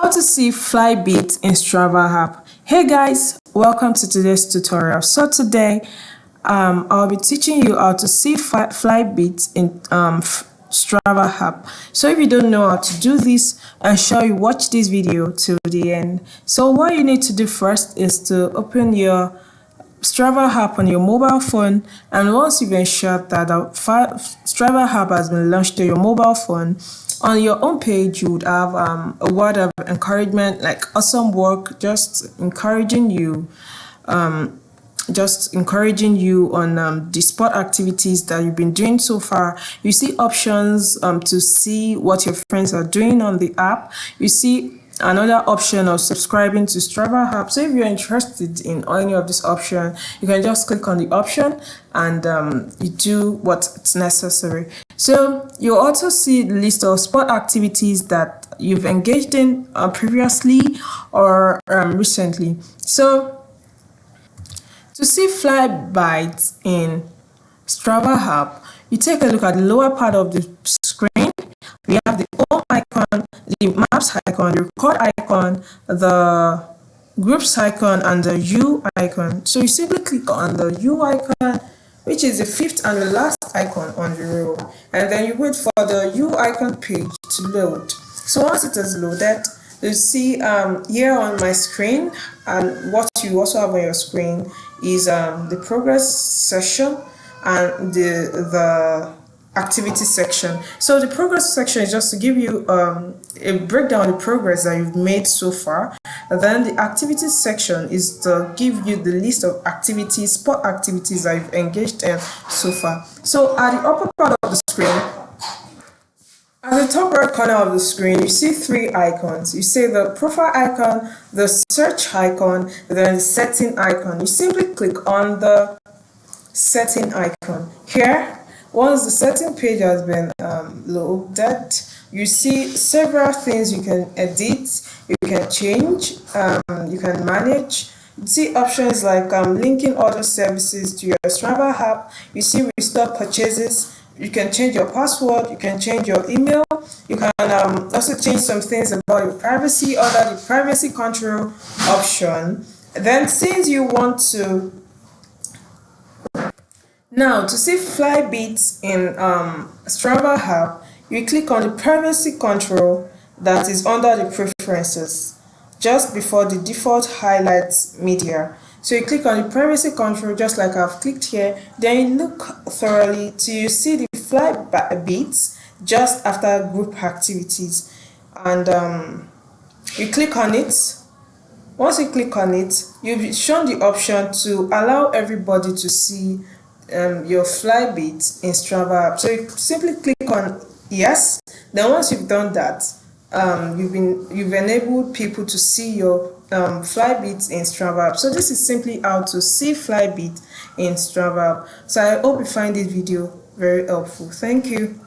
How to see Flybys in Strava app. Hey guys, welcome to today's tutorial. So today I'll be teaching you how to see Flybys in Strava app. So if you don't know how to do this, I'm sure you watch this video till the end. So what you need to do first is to open your Strava app on your mobile phone, and once you've ensured that the Strava app has been launched to your mobile phone, on your own page you would have a word of encouragement like awesome work, just encouraging you on the sport activities that you've been doing so far. You see options to see what your friends are doing on the app. You see another option of subscribing to Strava app. So if you're interested in any of this option, you can just click on the option and you do what's necessary. So you'll also see the list of sport activities that you've engaged in previously or recently. So to see Flybys in Strava app, you take a look at the lower part of the screen. We have the home icon, the maps icon, the record icon, the groups icon, and the U icon. So you simply click on the U icon, which is the fifth and the last icon on the row, and then you wait for the U icon page to load. So once it is loaded, you see here on my screen, and what you also have on your screen is the progress section and the activity section. So the progress section is just to give you a breakdown of the progress that you've made so far, and then the activities section is to give you the list of activities, sport activities that you've engaged in so far. So at the upper part of the screen, at the top right corner of the screen, you see three icons. You see the profile icon, the search icon, and then the setting icon. You simply click on the setting icon here. Once the setting page has been loaded, you see several things you can edit, you can change, you can manage. You see options like linking other services to your Strava app. You see restore purchases. You can change your password, you can change your email, you can also change some things about your privacy under the privacy control option. Then since you want to now, to see Flybys in Strava app, you click on the privacy control that is under the preferences, just before the default highlights media. So you click on the privacy control just like I've clicked here, then you look thoroughly till you see the Flybys just after group activities, and you click on it. Once you click on it, you'll be shown the option to allow everybody to see your Flybys in Strava app. So you simply click on yes. Then once you've done that, you've enabled people to see your Flybys in Strava app. So this is simply how to see Flybys in Strava app. So I hope you find this video very helpful. Thank you.